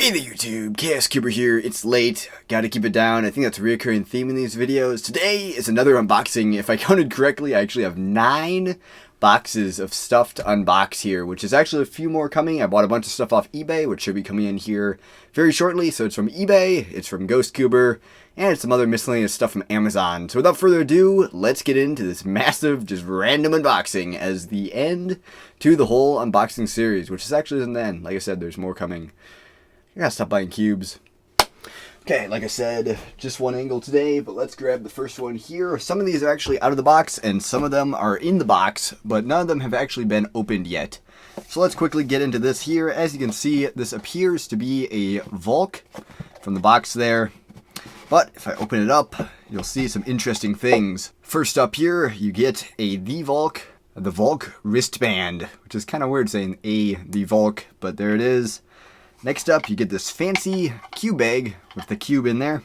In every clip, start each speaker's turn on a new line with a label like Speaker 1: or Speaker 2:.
Speaker 1: Hey there YouTube, Chaos Cuber here. It's late, gotta keep it down. I think that's a reoccurring theme in these videos. Today is another unboxing. If I counted correctly, I actually have 9 boxes of stuff to unbox here, which is actually a few more coming. I bought a bunch of stuff off eBay, which should be coming in here very shortly. So it's from eBay, it's from GhostCuber, and it's some other miscellaneous stuff from Amazon. So without further ado, let's get into this massive, just random unboxing as the end to the whole unboxing series, which is actually isn't the end. Like I said, there's more coming. I gotta stop buying cubes. Okay, like I said, just one angle today, but let's grab the first one here. Some of these are actually out of the box, and some of them are in the box, but none of them have actually been opened yet. So let's quickly get into this here. As you can see, this appears to be a Volk from the box there. But if I open it up, you'll see some interesting things. First up here, you get the Volk wristband, which is kind of weird saying the Volk, but there it is. Next up, you get this fancy cube bag with the cube in there.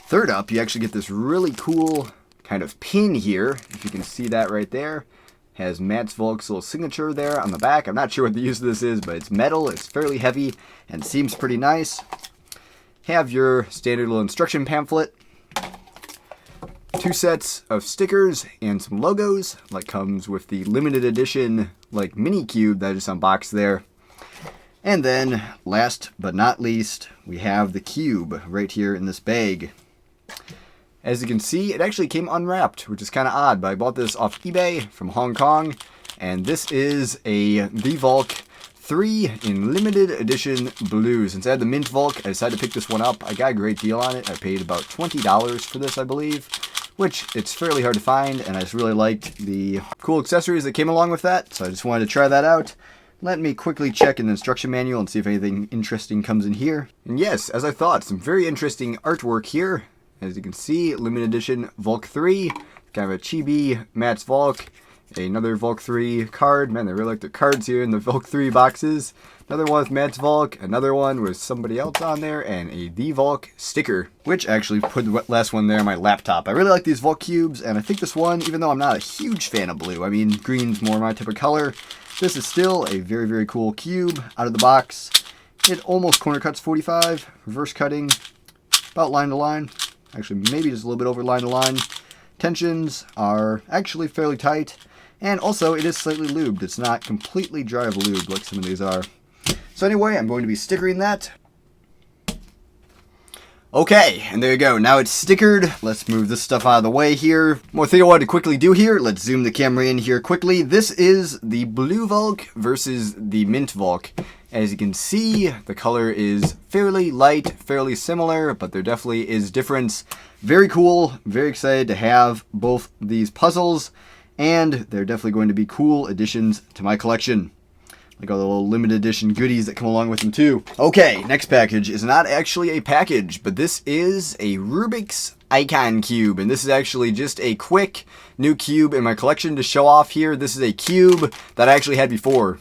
Speaker 1: Third up, you actually get this really cool kind of pin here. If you can see that right there. Has Mats Volk's little signature there on the back. I'm not sure what the use of this is, but it's metal, it's fairly heavy, and seems pretty nice. Have your standard little instruction pamphlet. 2 sets of stickers and some logos, like comes with the limited edition like mini cube that I just unboxed there. And then, last but not least, we have the cube right here in this bag. As you can see, it actually came unwrapped, which is kind of odd, but I bought this off eBay from Hong Kong, and this is the Volk 3 in limited edition blue. Since I had the mint Volk, I decided to pick this one up. I got a great deal on it. I paid about $20 for this, I believe, which it's fairly hard to find, and I just really liked the cool accessories that came along with that, so I just wanted to try that out. Let me quickly check in the instruction manual and see if anything interesting comes in here. And yes, as I thought, some very interesting artwork here. As you can see, limited edition Volk 3, kind of a chibi Mats Volk, another Volk 3 card. Man, they really like the cards here in the Volk 3 boxes. Another one with Mats Volk, another one with somebody else on there, and a Volk sticker, which actually put the last one there on my laptop. I really like these Volk cubes, and I think this one, even though I'm not a huge fan of blue, I mean, green's more my type of color, this is still a very, very cool cube out of the box. It almost corner cuts 45, reverse cutting, about line to line. Actually, maybe just a little bit over line to line. Tensions are actually fairly tight, and also it is slightly lubed. It's not completely dry of lube like some of these are. So anyway, I'm going to be stickering that. Okay, and there you go. Now it's stickered. Let's move this stuff out of the way here. More thing I wanted to quickly do here. Let's zoom the camera in here quickly. This is the blue Volk versus the mint Volk. As you can see, the color is fairly light, fairly similar, but there definitely is difference. Very cool. Very excited to have both these puzzles, and they're definitely going to be cool additions to my collection. Like all the little limited edition goodies that come along with them too. Okay, next package is not actually a package, but this is a Rubik's Icon Cube, and this is actually just a quick new cube in my collection to show off here. This is a cube that I actually had before.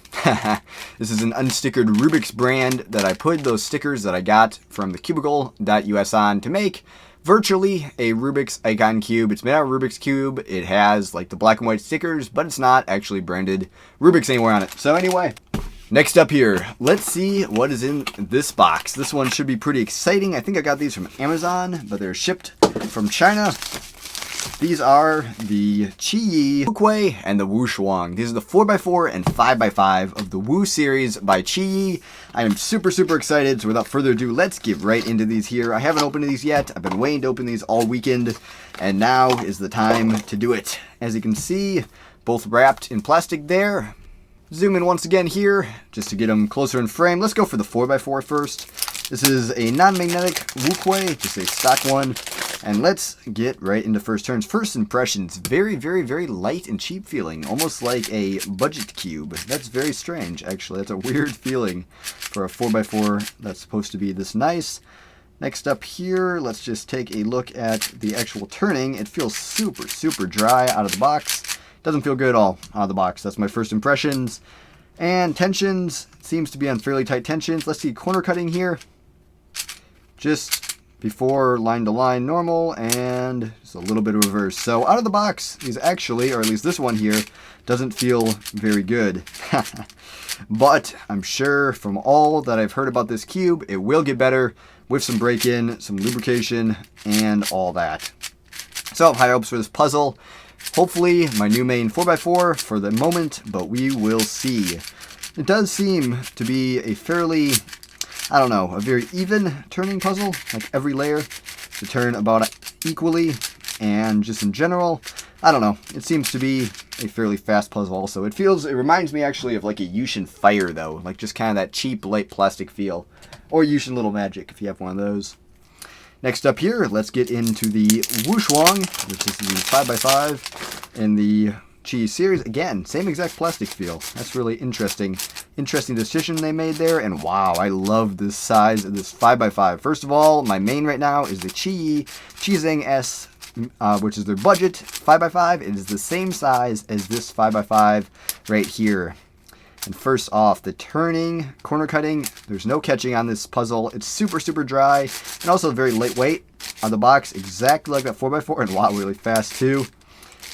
Speaker 1: This is an unstickered Rubik's brand that I put those stickers that I got from the Cubicle.us on to make virtually a Rubik's Icon Cube. It's made out of Rubik's Cube. It has like the black and white stickers, but it's not actually branded Rubik's anywhere on it. So anyway, next up here, let's see what is in this box. This one should be pretty exciting. I think I got these from Amazon, but they're shipped from China. These are the Qiyi Wuquei and the Wu Shuang. These are the 4x4 and 5x5 of the Wu series by Qiyi. I am super, super excited, so without further ado, let's get right into these here. I haven't opened these yet. I've been waiting to open these all weekend, and now is the time to do it. As you can see, both wrapped in plastic there. Zoom in once again here, just to get them closer in frame. Let's go for the 4x4 first. This is a non-magnetic Wuquei, just a stock one. And let's get right into first turns. First impressions, very, very, very light and cheap feeling. Almost like a budget cube. That's very strange, actually. That's a weird feeling for a 4x4 that's supposed to be this nice. Next up here, let's just take a look at the actual turning. It feels super, super dry out of the box. Doesn't feel good at all out of the box. That's my first impressions. And tensions, seems to be on fairly tight tensions. Let's see corner cutting here. Just before line to line normal, and just a little bit of reverse. So out of the box, these actually, or at least this one here, doesn't feel very good. But I'm sure from all that I've heard about this cube, it will get better with some break-in, some lubrication, and all that. So high hopes for this puzzle. Hopefully my new main 4x4 for the moment, but we will see. It does seem to be a fairly, I don't know, a very even turning puzzle, like every layer to turn about equally, and just in general, I don't know, it seems to be a fairly fast puzzle also. It reminds me actually of like a Yushin Fire though, like just kind of that cheap light plastic feel, or Yushin Little Magic if you have one of those. Next up here, let's get into the Wushuang, which is the 5x5 in the Chi series. Again, same exact plastic feel. That's really interesting. Interesting decision they made there, and wow, I love this size of this 5x5. First of all, my main right now is the Chizeng S, which is their budget 5x5. It is the same size as this 5x5 right here. And first off, the turning, corner cutting, there's no catching on this puzzle. It's super, super dry, and also very lightweight on the box, exactly like that 4x4, and wow, really fast too.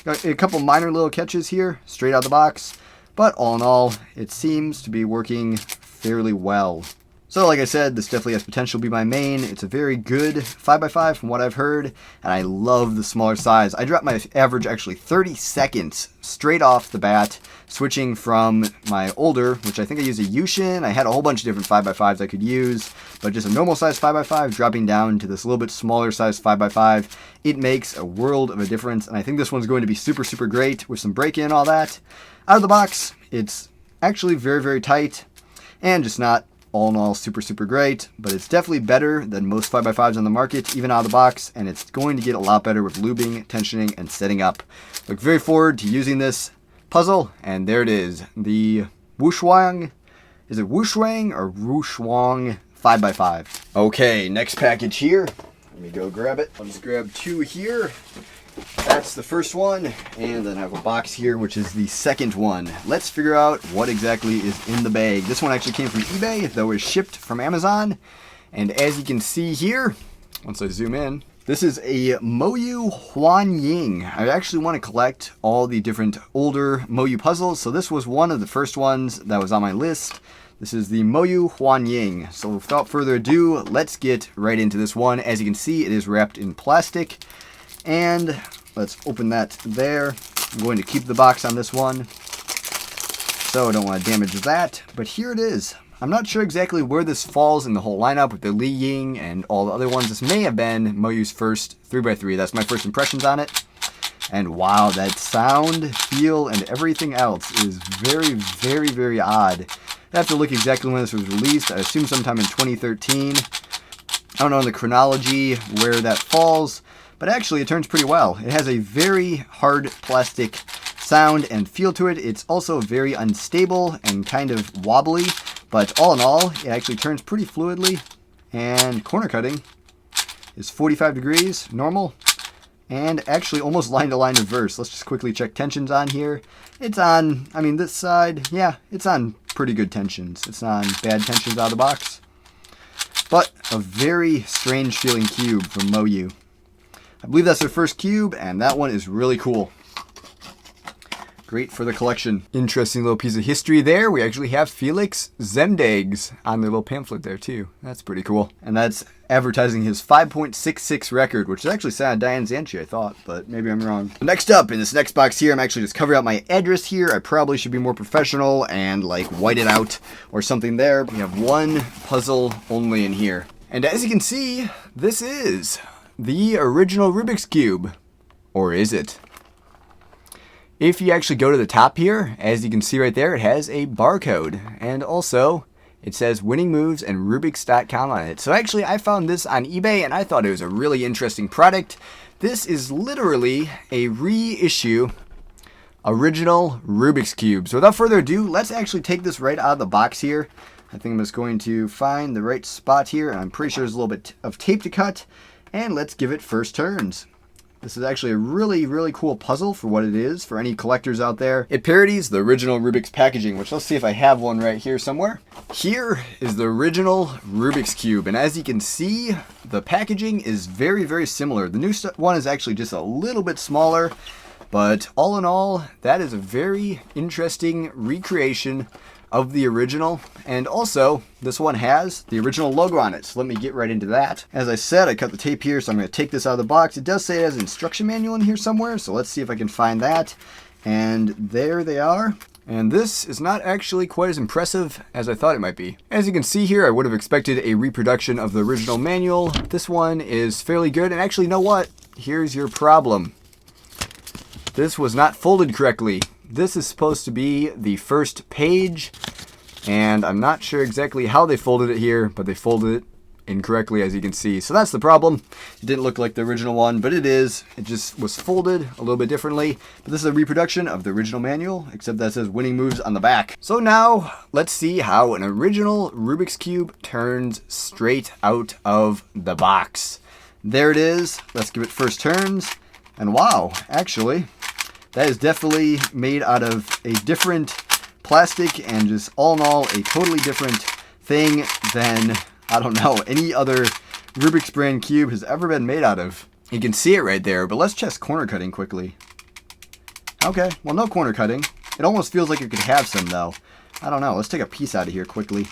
Speaker 1: Got a couple minor little catches here, straight out of the box, but all in all, it seems to be working fairly well. So like I said, this definitely has potential to be my main. It's a very good 5x5 from what I've heard, and I love the smaller size. I dropped my average actually 30 seconds straight off the bat, switching from my older, which I think I used a Yushin. I had a whole bunch of different 5x5s I could use, but just a normal size 5x5, dropping down to this little bit smaller size 5x5. It makes a world of a difference, and I think this one's going to be super, super great with some break-in and all that. Out of the box, it's actually very, very tight, and just not all in all super, super great, but it's definitely better than most 5x5s on the market, even out of the box, and it's going to get a lot better with lubing, tensioning, and setting up. Look very forward to using this puzzle, and there it is, the Wushuang. Is it Wushuang or Wushuang 5x5? Okay, next package here. Let me go grab it. I'll just grab two here. That's the first one, and then I have a box here, which is the second one. Let's figure out what exactly is in the bag. This one actually came from eBay, though it was shipped from Amazon. And as you can see here, once I zoom in, this is a Moyu Huanying. I actually want to collect all the different older Moyu puzzles, so this was one of the first ones that was on my list. This is the Moyu Huanying. So without further ado, let's get right into this one. As you can see, it is wrapped in plastic. And let's open that there. I'm going to keep the box on this one, so I don't want to damage that. But here it is. I'm not sure exactly where this falls in the whole lineup with the Li Ying and all the other ones. This may have been Moyu's first 3x3. That's my first impressions on it. And wow, that sound, feel, and everything else is very, very, very odd. I have to look exactly when this was released. I assume sometime in 2013. I don't know in the chronology where that falls, but actually it turns pretty well. It has a very hard plastic sound and feel to it. It's also very unstable and kind of wobbly, but all in all, it actually turns pretty fluidly. And corner cutting is 45 degrees, normal, and actually almost line-to-line reverse. Let's just quickly check tensions on here. It's on, I mean this side, yeah, it's on pretty good tensions. It's not on bad tensions out of the box. But a very strange feeling cube from Moyu. I believe that's their first cube, and that one is really cool. Great for the collection. Interesting little piece of history there. We actually have Felix Zemdegs on their little pamphlet there too. That's pretty cool. And that's advertising his 5.66 record, which is actually signed on Diane Zanchi, I thought, but maybe I'm wrong. Next up, in this next box here, I'm actually just covering out my address here. I probably should be more professional and like white it out or something there. We have one puzzle only in here. And as you can see, this is the original Rubik's Cube. Or is it? If you actually go to the top here, as you can see right there, it has a barcode. And also, it says winning moves and Rubik's.com on it. So actually, I found this on eBay and I thought it was a really interesting product. This is literally a reissue original Rubik's Cube. So without further ado, let's actually take this right out of the box here. I think I'm just going to find the right spot here. And I'm pretty sure there's a little bit of tape to cut. And let's give it first turns. This is actually a really, really cool puzzle for what it is, for any collectors out there. It parodies the original Rubik's packaging, which let's see if I have one right here somewhere. Here is the original Rubik's Cube, and as you can see, the packaging is very, very similar. The new one is actually just a little bit smaller, but all in all, that is a very interesting recreation of the original. And also, this one has the original logo on it, so let me get right into that. As I said, I cut the tape here, so I'm going to take this out of the box. It does say it has an instruction manual in here somewhere, so let's see if I can find that. And there they are. And this is not actually quite as impressive as I thought it might be. As you can see here, I would have expected a reproduction of the original manual. This one is fairly good, and actually, you know what? Here's your problem. This was not folded correctly. This is supposed to be the first page, and I'm not sure exactly how they folded it here, but they folded it incorrectly, as you can see. So that's the problem. It didn't look like the original one, but it is. It just was folded a little bit differently. But this is a reproduction of the original manual, except that it says winning moves on the back. So now, let's see how an original Rubik's Cube turns straight out of the box. There it is. Let's give it first turns. And wow, actually, that is definitely made out of a different plastic and just all in all a totally different thing than, I don't know, any other Rubik's brand cube has ever been made out of. You can see it right there, but let's test corner cutting quickly. Okay, well, no corner cutting. It almost feels like it could have some though. I don't know, let's take a piece out of here quickly.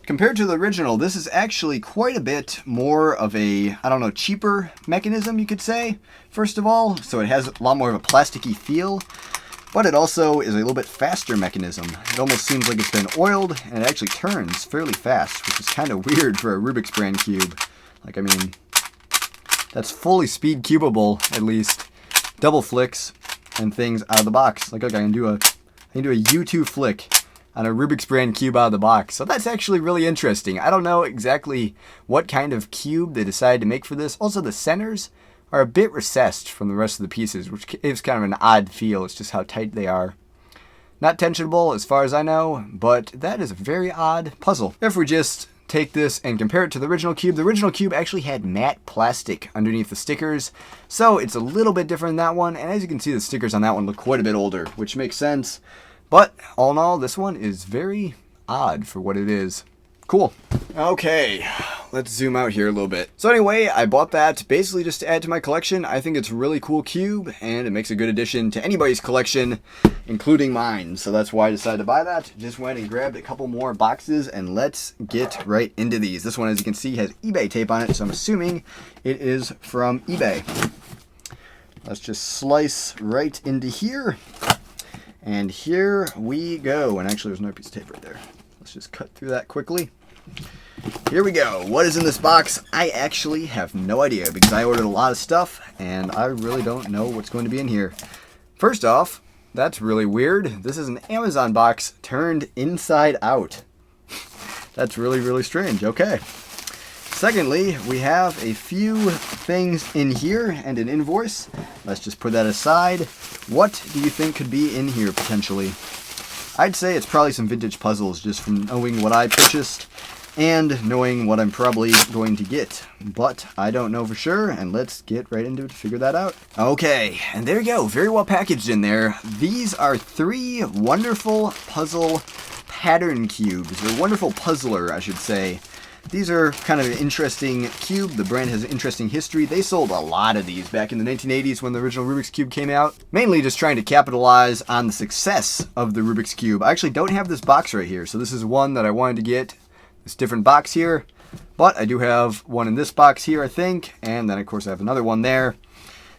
Speaker 1: Compared to the original, this is actually quite a bit more of a, I don't know, cheaper mechanism, you could say, first of all. So it has a lot more of a plasticky feel, but it also is a little bit faster mechanism. It almost seems like it's been oiled, and it actually turns fairly fast, which is kind of weird for a Rubik's brand cube. Like, I mean, that's fully speed cubable, at least. Double flicks and things out of the box. Like, look, I can do a U2 flick on a Rubik's brand cube out of the box. So that's actually really interesting. I don't know exactly what kind of cube they decided to make for this. Also, the centers are a bit recessed from the rest of the pieces, which gives kind of an odd feel. It's just how tight they are. Not tensionable as far as I know, but that is a very odd puzzle. If we just take this and compare it to the original cube actually had matte plastic underneath the stickers, so it's a little bit different than that one. And as you can see, the stickers on that one look quite a bit older, which makes sense. But all in all, this one is very odd for what it is. Cool. Okay, let's zoom out here a little bit. So anyway, I bought that basically just to add to my collection. I think it's a really cool cube, and it makes a good addition to anybody's collection, including mine. So that's why I decided to buy that. Just went and grabbed a couple more boxes, and let's get right into these. This one, as you can see, has eBay tape on it, so I'm assuming it is from eBay. Let's just slice right into here. And here we go. And actually, there's another piece of tape right there. Let's just cut through that quickly. Here we go. What is in this box? I actually have no idea because I ordered a lot of stuff and I really don't know what's going to be in here. First off, that's really weird. This is an Amazon box turned inside out. That's really, really strange. Okay. Secondly, we have a few things in here and an invoice. Let's just put that aside. What do you think could be in here potentially? I'd say it's probably some vintage puzzles just from knowing what I purchased and knowing what I'm probably going to get. But I don't know for sure, and let's get right into it to figure that out. Okay, and there you go. Very well packaged in there. These are 3 wonderful puzzle pattern cubes, or wonderful puzzler, I should say. These are kind of an interesting cube. The brand has an interesting history. They sold a lot of these back in the 1980s when the original Rubik's Cube came out. Mainly just trying to capitalize on the success of the Rubik's Cube. I actually don't have this box right here, so this is one that I wanted to get. This different box here. But I do have one in this box here, I think. And then, of course, I have another one there.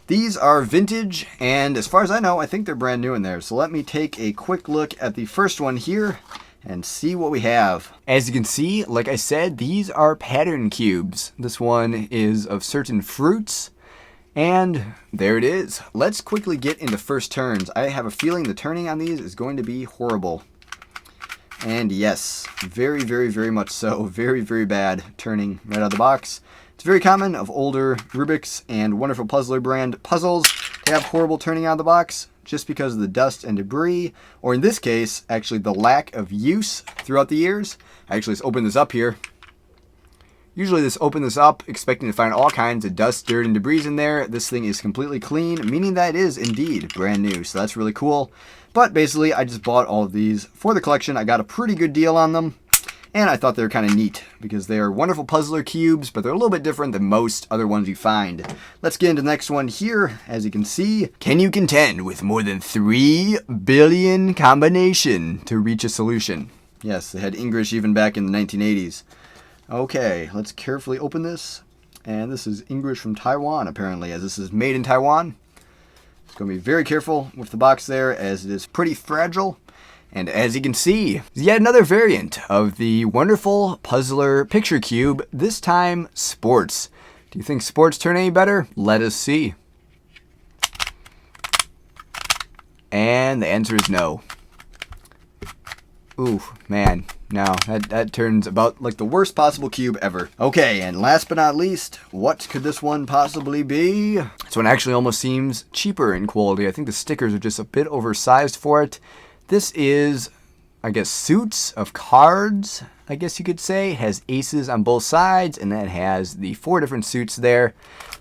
Speaker 1: These are vintage, and as far as I know, I think they're brand new in there. So let me take a quick look at the first one here and see what we have. As you can see, like I said, these are pattern cubes. This one is of certain fruits, and there it is. Let's quickly get into first turns. I have a feeling the turning on these is going to be horrible. And yes, very, very, very much so. Very, very bad turning right out of the box. It's very common of older Rubik's and Wonderful Puzzler brand puzzles to have horrible turning out of the box, just because of the dust and debris, or in this case, actually the lack of use throughout the years. Actually, let's open this up here. Usually this open this up, expecting to find all kinds of dust, dirt, and debris in there. This thing is completely clean, meaning that it is indeed brand new. So that's really cool. But basically, I just bought all of these for the collection. I got a pretty good deal on them. And I thought they were kind of neat because they are wonderful puzzler cubes, but they're a little bit different than most other ones you find. Let's get into the next one here. As you can see, can you contend with more than 3 billion combination to reach a solution? Yes, they had English even back in the 1980s. Okay, let's carefully open this. And this is English from Taiwan, apparently, as this is made in Taiwan. It's going to be very careful with the box there, as it is pretty fragile. And as you can see, yet another variant of the wonderful puzzler picture cube, this time sports. Do you think sports turn any better? Let us see. And the answer is no. Ooh, man. No, that turns about like the worst possible cube ever. Okay, and last but not least, what could this one possibly be? This one actually almost seems cheaper in quality. I think the stickers are just a bit oversized for it. This is, I guess, suits of cards, I guess you could say. It has aces on both sides, and that has the 4 different suits there.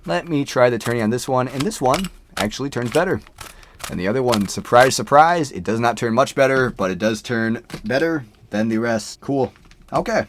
Speaker 1: Let me try the turning on this one, and this one actually turns better. And the other one, surprise, surprise, it does not turn much better, but it does turn better than the rest. Cool. Okay.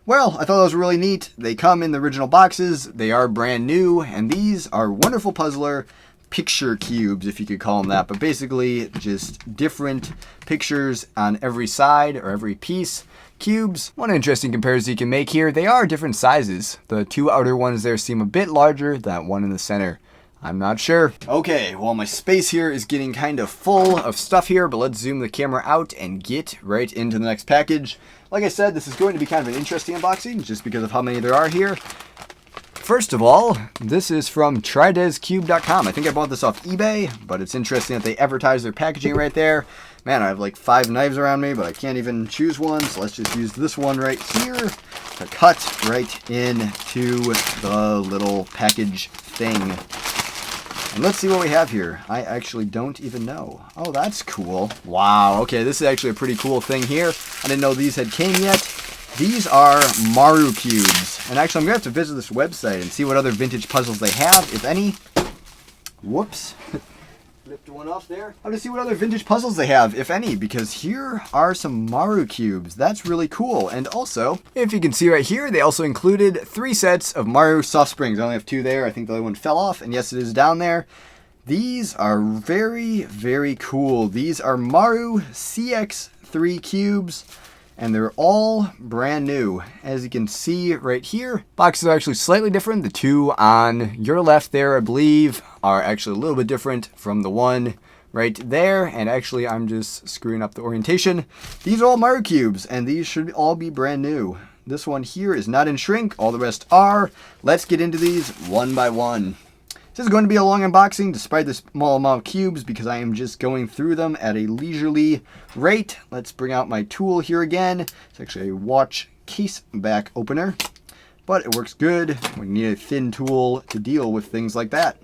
Speaker 1: Well, I thought that was really neat. They come in the original boxes. They are brand new, and these are wonderful puzzler picture cubes, if you could call them that, but basically just different pictures on every side or every piece. Cubes, one interesting comparison you can make here, they are different sizes. The 2 outer ones there seem a bit larger than that one in the center. I'm not sure. Okay, well, my space here is getting kind of full of stuff here, but let's zoom the camera out and get right into the next package. Like I said, this is going to be kind of an interesting unboxing just because of how many there are here. First of all, this is from TridesCube.com. I think I bought this off eBay, but it's interesting that they advertise their packaging right there. Man, I have like 5 knives around me, but I can't even choose one, so let's just use this one right here to cut right into the little package thing. And let's see what we have here. I actually don't even know. Oh, that's cool. Wow, okay, this is actually a pretty cool thing here. I didn't know these had came yet. These are Maru cubes. And actually, I'm going to have to visit this website and see what other vintage puzzles they have, if any. Whoops. Flipped one off there. I'm going to see what other vintage puzzles they have, if any, because here are some Maru cubes. That's really cool. And also, if you can see right here, they also included 3 sets of Maru soft springs. I only have 2 there. I think the other one fell off. And yes, it is down there. These are very, very cool. These are Maru CX3 cubes. And they're all brand new. As you can see right here, boxes are actually slightly different. The 2 on your left there, I believe, are actually a little bit different from the one right there. And actually, I'm just screwing up the orientation. These are all Maru cubes, and these should all be brand new. This one here is not in shrink. All the rest are. Let's get into these one by one. This is going to be a long unboxing despite the small amount of cubes because I am just going through them at a leisurely rate. Let's bring out my tool here again. It's actually a watch case back opener, but it works good. We need a thin tool to deal with things like that.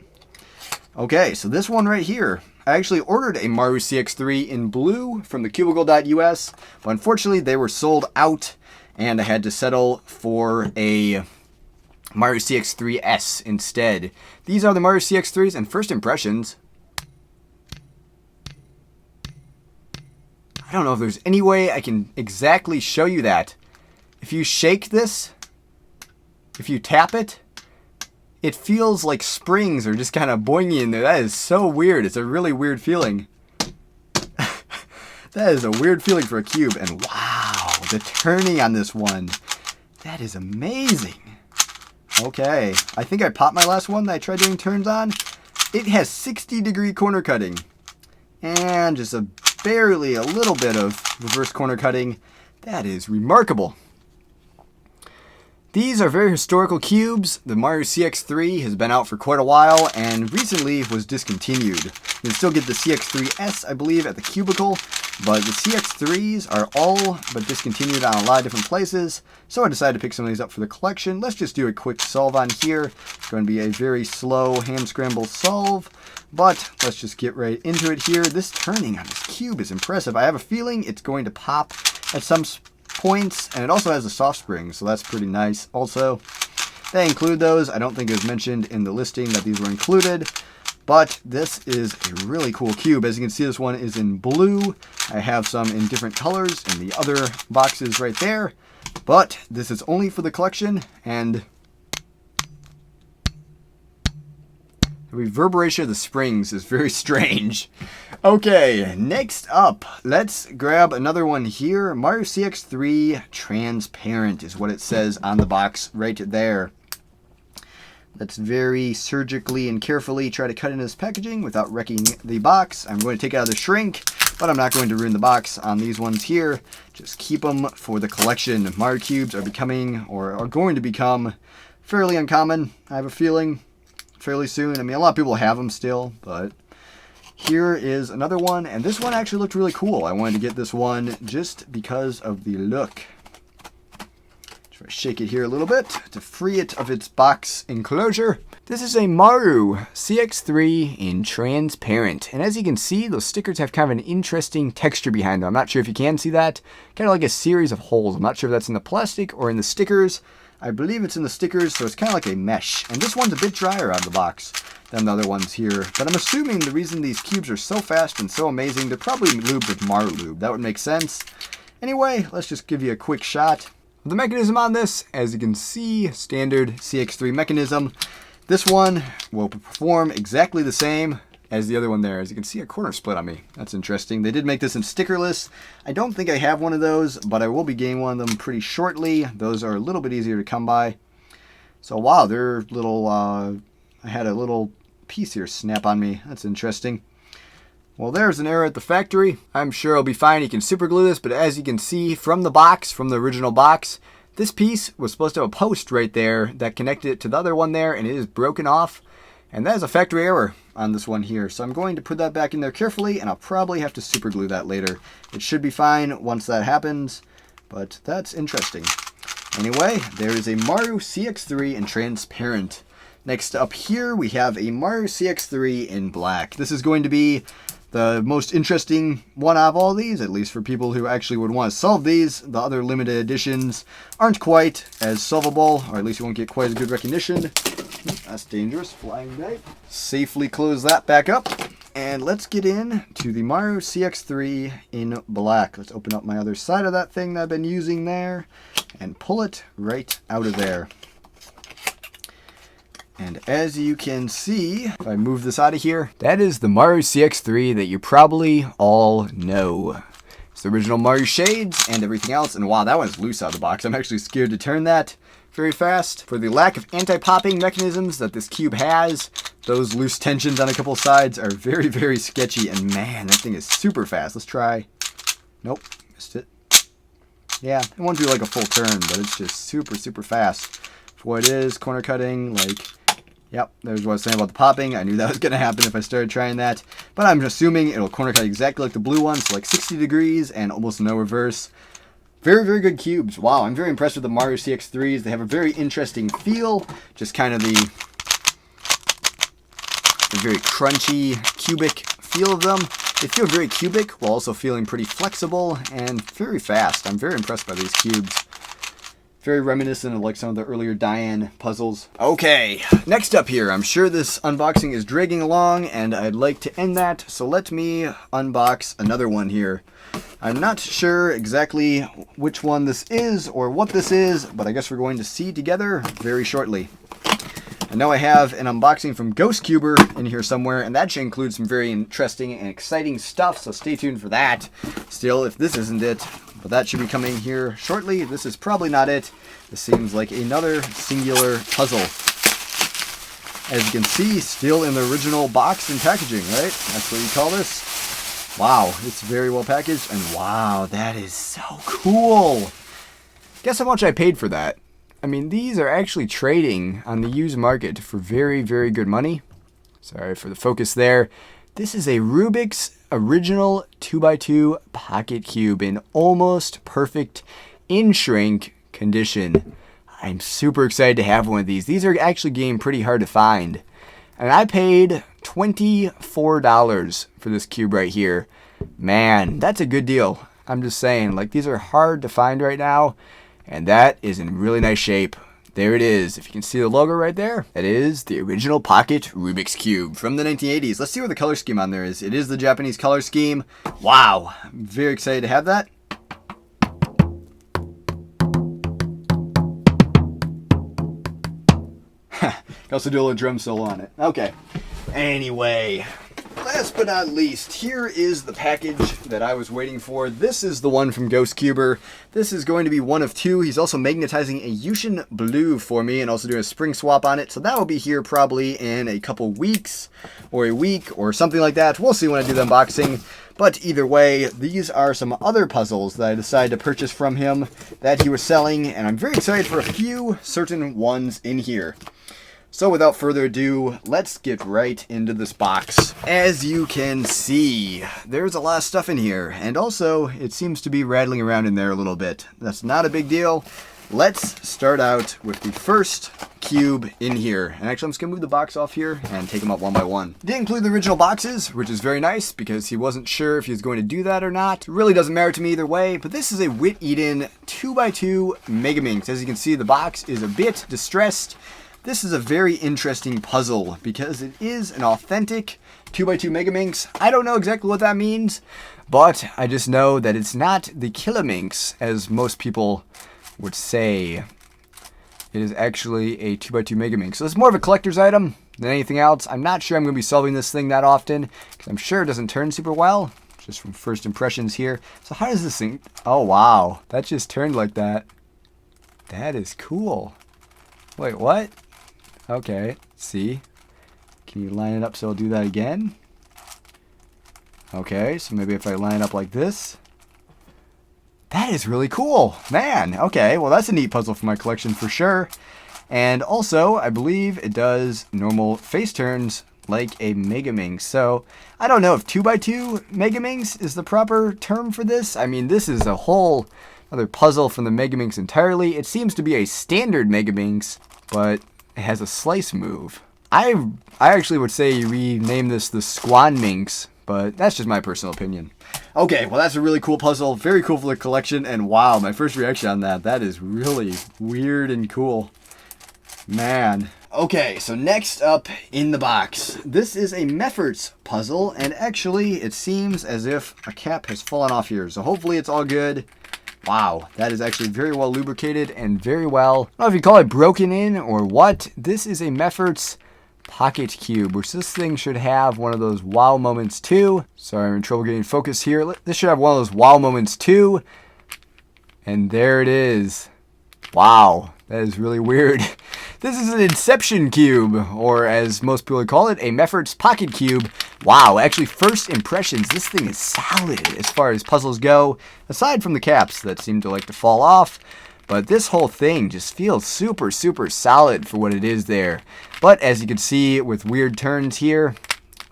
Speaker 1: Okay, so this one right here, I actually ordered a Maru CX3 in blue from the Cubicle.us, but unfortunately they were sold out and I had to settle for a Maru CX3S instead. These are the Maru CX3s, and first impressions, I don't know if there's any way I can exactly show you that. If you shake this, if you tap it, it feels like springs are just kind of boinging in there. That is so weird. It's a really weird feeling. That is a weird feeling for a cube, and wow, the turning on this one, that is amazing. Okay, I think I popped my last one that I tried doing turns on. It has 60-degree corner cutting and just a little bit of reverse corner cutting. That is remarkable. These are very historical cubes. The Maru CX3 has been out for quite a while and recently was discontinued. You can still get the CX3S, I believe, at the Cubicle, but the CX3s are all but discontinued on a lot of different places, so I decided to pick some of these up for the collection. Let's just do a quick solve on here. It's going to be a very slow hand scramble solve, but let's just get right into it here. This turning on this cube is impressive. I have a feeling it's going to pop at some points, and it also has a soft spring, so that's pretty nice. Also, they include those. I don't think it was mentioned in the listing that these were included, but this is a really cool cube. As you can see, this one is in blue. I have some in different colors in the other boxes right there, but this is only for the collection, and the reverberation of the springs is very strange. Okay, next up, let's grab another one here. Mario CX3 Transparent is what it says on the box right there. Let's very surgically and carefully try to cut into this packaging without wrecking the box. I'm going to take out the shrink, but I'm not going to ruin the box on these ones here. Just keep them for the collection. Mario cubes are becoming, or are going to become, fairly uncommon, I have a feeling, fairly soon. I mean, a lot of people have them still, but here is another one, and this one actually looked really cool. I wanted to get this one just because of the look. Try to shake it here a little bit to free it of its box enclosure. This is a Mario CX3 in transparent, and as you can see, those stickers have kind of an interesting texture behind them. I'm not sure if you can see that. Kind of like a series of holes. I'm not sure if that's in the plastic or in the stickers. I believe it's in the stickers, so it's kind of like a mesh. And this one's a bit drier out of the box than the other ones here. But I'm assuming the reason these cubes are so fast and so amazing, they're probably lubed with Mario Lube. That would make sense. Anyway, let's just give you a quick shot. The mechanism on this, as you can see, standard CX3 mechanism. This one will perform exactly the same as the other one there. As you can see, a corner split on me. That's interesting. They did make this in stickerless. I don't think I have one of those, but I will be getting one of them pretty shortly. Those are a little bit easier to come by. So wow, they're little, I had a little piece here snap on me. That's interesting. Well, there's an error at the factory. I'm sure it'll be fine. You can super glue this, but as you can see from the box, from the original box, this piece was supposed to have a post right there that connected it to the other one there, and it is broken off. And that is a factory error on this one here. So I'm going to put that back in there carefully, and I'll probably have to super glue that later. It should be fine once that happens, but that's interesting. Anyway, there is a Mario CX3 in transparent. Next up here, we have a Mario CX3 in black. This is going to be the most interesting one of all these, at least for people who actually would want to solve these. The other limited editions aren't quite as solvable, or at least you won't get quite as good recognition. That's dangerous. Flying knife. Safely close that back up. And let's get in to the Mario CX3 in black. Let's open up my other side of that thing that I've been using there and pull it right out of there. And as you can see, if I move this out of here, that is the Mario CX3 that you probably all know. It's the original Mario shades and everything else. And wow, that one's loose out of the box. I'm actually scared to turn that very fast. For the lack of anti-popping mechanisms that this cube has, those loose tensions on a couple sides are very, very sketchy. And man, that thing is super fast. Let's try. Nope, missed it. Yeah, it won't do like a full turn, but it's just super, super fast. For what it is, corner cutting, like, yep, there's what I was saying about the popping. I knew that was going to happen if I started trying that. But I'm assuming it'll corner cut exactly like the blue one, so like 60 degrees and almost no reverse. Very, very good cubes. Wow, I'm very impressed with the Mario CX3s. They have a very interesting feel. Just kind of the very crunchy, cubic feel of them. They feel very cubic while also feeling pretty flexible and very fast. I'm very impressed by these cubes. Very reminiscent of like some of the earlier Diane puzzles. Okay, next up here, I'm sure this unboxing is dragging along and I'd like to end that, so let me unbox another one here. I'm not sure exactly which one this is or what this is, but I guess we're going to see together very shortly. I know I have an unboxing from GhostCuber in here somewhere, and that should include some very interesting and exciting stuff, so stay tuned for that. Still, if this isn't it, but that should be coming here shortly. This is probably not it. This seems like another singular puzzle. As you can see, still in the original box and packaging, right? That's what you call this. Wow, it's very well packaged, and wow, that is so cool. Guess how much I paid for that? I mean, these are actually trading on the used market for very, very good money. Sorry for the focus there. This is a Rubik's original 2x2 pocket cube in almost perfect in shrink condition. I'm super excited to have one of these. These are actually getting pretty hard to find. And I paid $24 for this cube right here. Man, that's a good deal. I'm just saying, like, these are hard to find right now, and that is in really nice shape. There it is. If you can see the logo right there, that is the original Pocket Rubik's Cube from the 1980s. Let's see what the color scheme on there is. It is the Japanese color scheme. Wow. I'm very excited to have that. Can also do a little drum solo on it. Okay. Anyway, last but not least, here is the package that I was waiting for. This is the one from Ghost Cuber. This is going to be one of two. He's also magnetizing a Yushin Blue for me and also doing a spring swap on it. So that will be here probably in a couple weeks or a week or something like that. We'll see when I do the unboxing. But either way, these are some other puzzles that I decided to purchase from him that he was selling. And I'm very excited for a few certain ones in here. So without further ado, let's get right into this box. As you can see, there's a lot of stuff in here, and also it seems to be rattling around in there a little bit. That's not a big deal. Let's start out with the first cube in here. And actually, I'm just gonna move the box off here and take them up one by one. Didn't include the original boxes, which is very nice because he wasn't sure if he was going to do that or not. It really doesn't matter to me either way, but this is a Wit Eden 2x2 Megaminx. As you can see, the box is a bit distressed. This is a very interesting puzzle because it is an authentic 2x2 Megaminx. I don't know exactly what that means, but I just know that it's not the Killaminx, as most people would say. It is actually a 2x2 Megaminx. So it's more of a collector's item than anything else. I'm not sure I'm going to be solving this thing that often because I'm sure it doesn't turn super well, just from first impressions here. So how does this thing... Oh, wow. That just turned like that. That is cool. Wait, what? Okay, see? Can you line it up so I'll do that again? Okay, so maybe if I line it up like this. That is really cool. Man, okay, well that's a neat puzzle for my collection for sure. And also, I believe it does normal face turns like a Megaminx. So, I don't know if 2x2 Megaminx is the proper term for this. I mean, this is a whole other puzzle from the Megaminx entirely. It seems to be a standard Megaminx, but it has a slice move. I actually would say you rename this the Squanminx, but that's just my personal opinion. Okay, well that's a really cool puzzle. Very cool for the collection, and wow, my first reaction on that. That is really weird and cool. Man. Okay, so next up in the box. This is a Mefferts puzzle, and actually it seems as if a cap has fallen off here. So hopefully it's all good. Wow, that is actually very well lubricated and very well, I don't know if you call it broken in or what. This is a Mefferts Pocket Cube, which this thing should have one of those wow moments too. Sorry, I'm in trouble getting focus here. This should have one of those wow moments too. And there it is. Wow, that is really weird. This is an Inception Cube, or as most people would call it, a Mefferts Pocket Cube. Wow, actually first impressions, this thing is solid as far as puzzles go, aside from the caps that seem to like to fall off. But this whole thing just feels super, super solid for what it is there. But as you can see with weird turns here,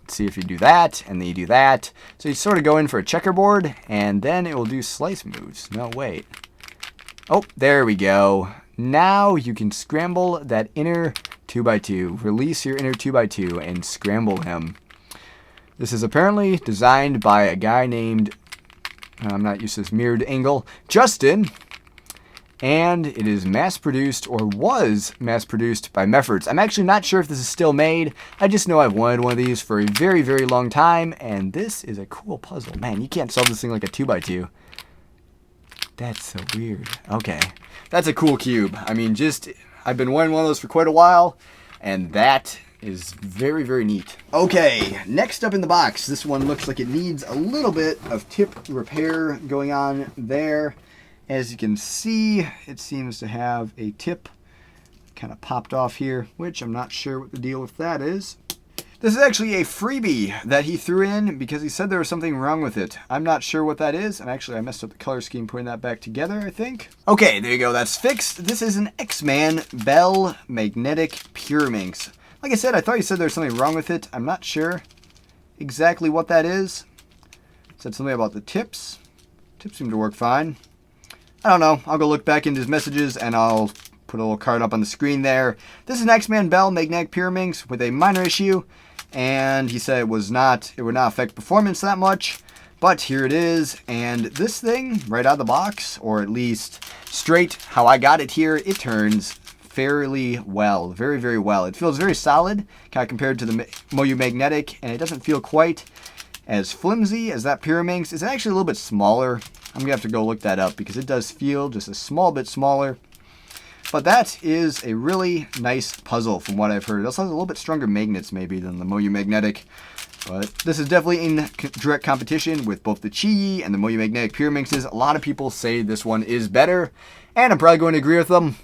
Speaker 1: let's see if you do that, and then you do that. So you sort of go in for a checkerboard, and then it will do slice moves. No, wait. Oh, there we go. Now you can scramble that inner 2x2. Release your inner 2x2 and scramble him. This is apparently designed by a guy named, I'm not used to this mirrored angle, Justin. And it is mass-produced, or was mass-produced by Mefferts. I'm actually not sure if this is still made. I just know I've wanted one of these for a very, very long time. And this is a cool puzzle. Man, you can't solve this thing like a 2x2. That's so weird. Okay. That's a cool cube. I mean, I've been wanting one of those for quite a while. And that is very, very neat. Okay, next up in the box. This one looks like it needs a little bit of tip repair going on there. As you can see, it seems to have a tip kind of popped off here, which I'm not sure what the deal with that is. This is actually a freebie that he threw in because he said there was something wrong with it. I'm not sure what that is, and actually I messed up the color scheme putting that back together, I think. Okay, there you go, that's fixed. This is an X-Man Bell Magnetic Pyraminx. Like I said, I thought he said there was something wrong with it. I'm not sure exactly what that is. It said something about the tips. Tips seem to work fine. I don't know. I'll go look back into his messages and I'll put a little card up on the screen there. This is an X-Man Bell Magnetic Pyraminx with a minor issue, and he said it would not affect performance that much, But here it is, and this thing right out of the box, or at least straight how I got it here, it turns fairly well, very, very well. It feels very solid, kind of compared to the Moyu Magnetic, and it doesn't feel quite as flimsy as that Pyraminx. It's actually a little bit smaller. I'm gonna have to go look that up because it does feel just a small bit smaller. But that is a really nice puzzle from what I've heard. It also has a little bit stronger magnets maybe than the Moyu Magnetic. But this is definitely in direct competition with both the Chi-Yi and the Moyu Magnetic Pyraminxes. A lot of people say this one is better, and I'm probably going to agree with them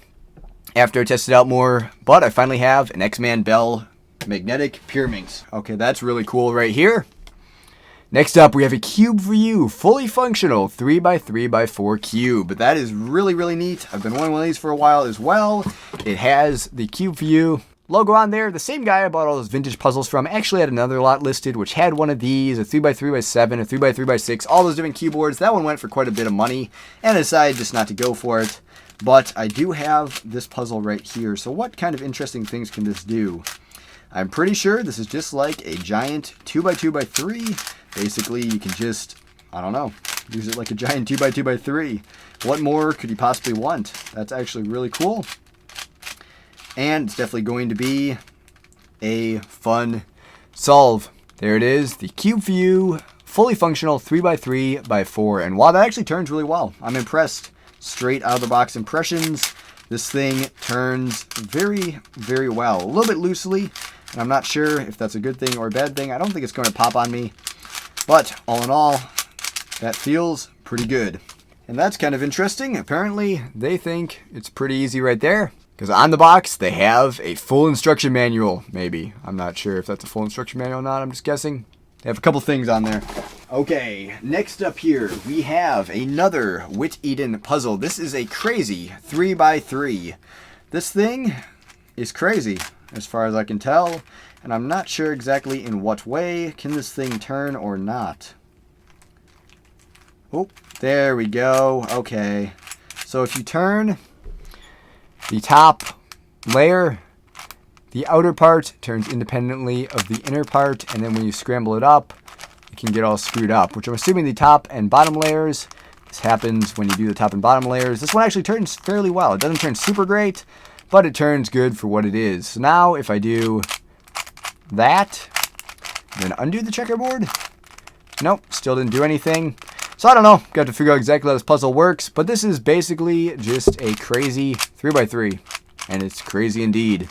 Speaker 1: after I test it out more. But I finally have an X-Man Bell Magnetic Pyraminx. Okay, that's really cool right here. Next up, we have a Cube for You, fully functional 3x3x4 cube. That is really, really neat. I've been wanting one of these for a while as well. It has the Cube for You logo on there. The same guy I bought all those vintage puzzles from actually had another lot listed, which had one of these, a 3x3x7, a 3x3x6, all those different keyboards. That one went for quite a bit of money, and I decided just not to go for it. But I do have this puzzle right here. So what kind of interesting things can this do? I'm pretty sure this is just like a giant 2x2x3. Basically, you can just, I don't know, use it like a giant 2x2x3. What more could you possibly want? That's actually really cool. And it's definitely going to be a fun solve. There it is, the Cube for You, fully functional 3x3x4. And wow, that actually turns really well. I'm impressed. Straight out of the box impressions. This thing turns very, very well. A little bit loosely, and I'm not sure if that's a good thing or a bad thing. I don't think it's going to pop on me. But all in all, that feels pretty good. And that's kind of interesting. Apparently, they think it's pretty easy right there. Because on the box, they have a full instruction manual, maybe. I'm not sure if that's a full instruction manual or not. I'm just guessing. They have a couple things on there. Okay, next up here, we have another Wit Eden puzzle. This is a crazy 3x3. This thing is crazy, as far as I can tell. And I'm not sure exactly in what way can this thing turn or not. Oh, there we go. Okay. So if you turn the top layer, the outer part turns independently of the inner part, and then when you scramble it up, it can get all screwed up, which I'm assuming the top and bottom layers. This happens when you do the top and bottom layers. This one actually turns fairly well. It doesn't turn super great, but it turns good for what it is. So now if I do that, then undo the checkerboard. Nope, still didn't do anything. So I don't know, got to figure out exactly how this puzzle works, but this is basically just a crazy 3x3, and it's crazy indeed.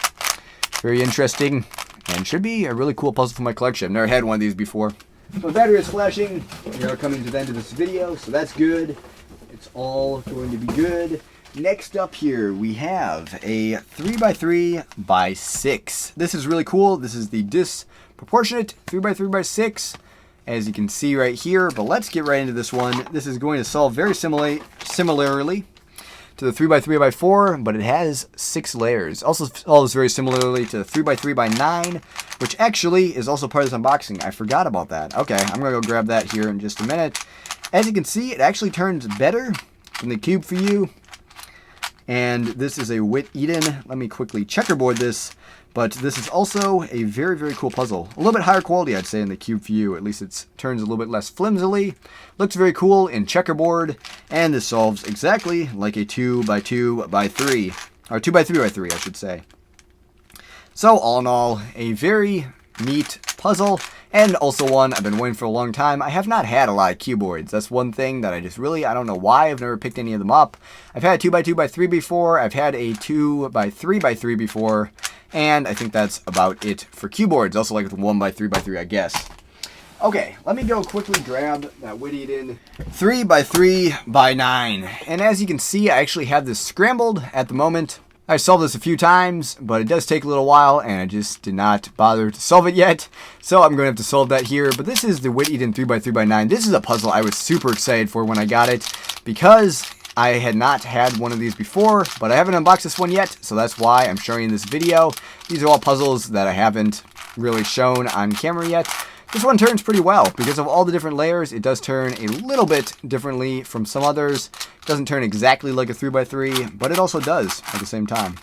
Speaker 1: Very interesting, and should be a really cool puzzle for my collection. I've never had one of these before. My battery is flashing. We are coming to the end of this video, so that's good. It's all going to be good. Next up here, we have a 3x3x6. This is really cool. This is the disproportionate 3x3x6, as you can see right here. But let's get right into this one. This is going to solve very similarly to the 3x3x4, but it has 6 layers. Also solves very similarly to the 3x3x9, which actually is also part of this unboxing. I forgot about that. Okay, I'm going to go grab that here in just a minute. As you can see, it actually turns better than the Cube for You. And this is a Wit Eden. Let me quickly checkerboard this. But this is also a very, very cool puzzle. A little bit higher quality, I'd say, in the Cube for You. At least it turns a little bit less flimsily. Looks very cool in checkerboard. And this solves exactly like a 2x2x3. Or 2x3x3, I should say. So, all in all, a very neat puzzle. And also one I've been waiting for a long time. I have not had a lot of keyboards. That's one thing that I don't know why I've never picked any of them up. I've had a 2x2x3 before. I've had a 2x3x3 before. And I think that's about it for keyboards. Also like the 1x3x3, I guess. Okay, let me go quickly grab that Wit Eden 3x3x9. And as you can see, I actually have this scrambled at the moment. I solved this a few times, but it does take a little while, and I just did not bother to solve it yet. So I'm going to have to solve that here. But this is the Wit Eden 3x3x9. This is a puzzle I was super excited for when I got it, because I had not had one of these before, but I haven't unboxed this one yet, so that's why I'm showing you this video. These are all puzzles that I haven't really shown on camera yet. This one turns pretty well. Because of all the different layers, it does turn a little bit differently from some others. It doesn't turn exactly like a 3x3, but it also does at the same time.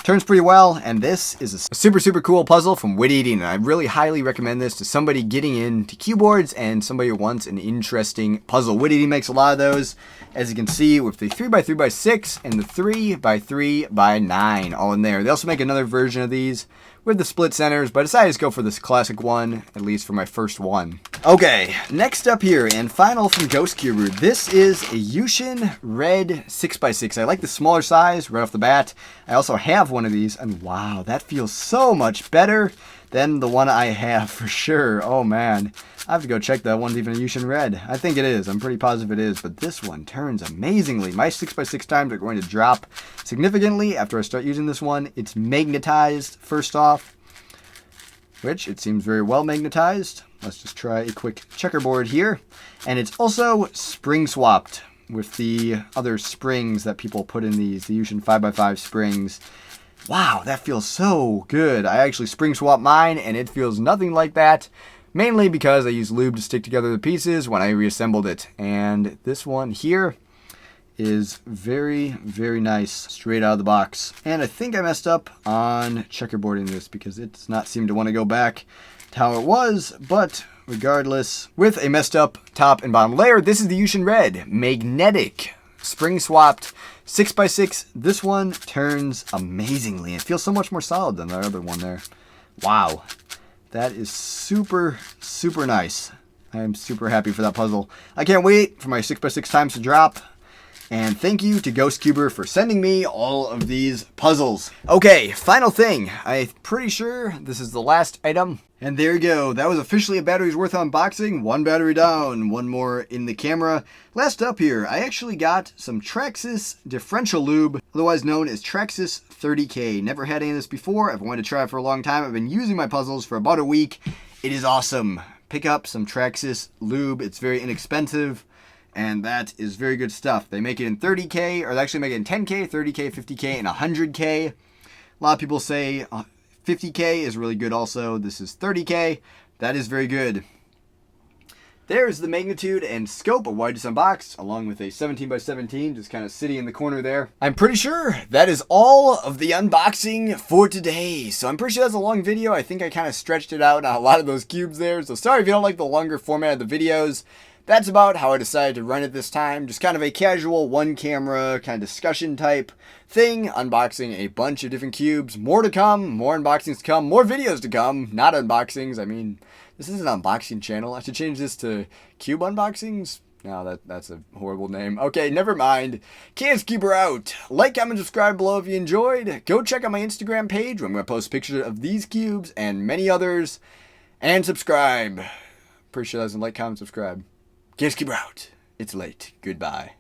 Speaker 1: Turns pretty well, and this is a super cool puzzle from Wit Eating, and I really highly recommend this to somebody getting into cue boards and somebody who wants an interesting puzzle. Wit Eating makes a lot of those, as you can see, with the 3x3x6 and the 3x3x9 all in there. They also make another version of these with the split centers, but I decided to go for this classic one, at least for my first one. Okay, next up here, and final from Ghostcuber. This is a Yushin Red 6x6. I like the smaller size right off the bat. I also have one of these, and wow, that feels so much better than the one I have for sure. Oh man, I have to go check that one's even a Yushin Red. I think it is. I'm pretty positive it is, but this one turns amazingly. My 6x6 times are going to drop significantly after I start using this one. It's magnetized first off, which it seems very well magnetized. Let's just try a quick checkerboard here. And it's also spring swapped with the other springs that people put in these, the Yushin 5x5 springs. Wow, that feels so good. I actually spring swap mine, and it feels nothing like that. Mainly because I used lube to stick together the pieces when I reassembled it. And this one here is very nice straight out of the box. And I think I messed up on checkerboarding this because it does not seem to want to go back to how it was. But regardless, with a messed up top and bottom layer, this is the Yushin Red Magnetic spring swapped 6x6. This one turns amazingly. It feels so much more solid than the other one there. Wow. That is super nice. I am super happy for that puzzle. I can't wait for my 6x6 times to drop. And thank you to Ghostcuber for sending me all of these puzzles. Okay, final thing. I'm pretty sure this is the last item. And there you go. That was officially a battery's worth unboxing. One battery down, one more in the camera. Last up here, I actually got some Traxxas differential lube, otherwise known as Traxxas 30K. Never had any of this before. I've wanted to try it for a long time. I've been using my puzzles for about a week. It is awesome. Pick up some Traxxas lube. It's very inexpensive. And that is very good stuff. They make it in 30K, or they actually make it in 10K, 30K, 50K, and 100K. A lot of people say 50K is really good also. This is 30K. That is very good. There's the magnitude and scope of Widest Unboxed, along with a 17x17 just kind of sitting in the corner there. I'm pretty sure that is all of the unboxing for today. So I'm pretty sure that's a long video. I think I kind of stretched it out on a lot of those cubes there. So sorry if you don't like the longer format of the videos. That's about how I decided to run it this time. Just kind of a casual one camera kind of discussion type thing. Unboxing a bunch of different cubes. More to come. More unboxings to come. More videos to come. Not unboxings. I mean, this is an unboxing channel. I should change this to cube unboxings. No, that's a horrible name. Okay, never mind. Ghostcuber out. Like, comment, subscribe below if you enjoyed. Go check out my Instagram page where I'm going to post pictures of these cubes and many others. And subscribe. Pretty sure that doesn't like, comment, subscribe. Ghostcuber out. It's late. Goodbye.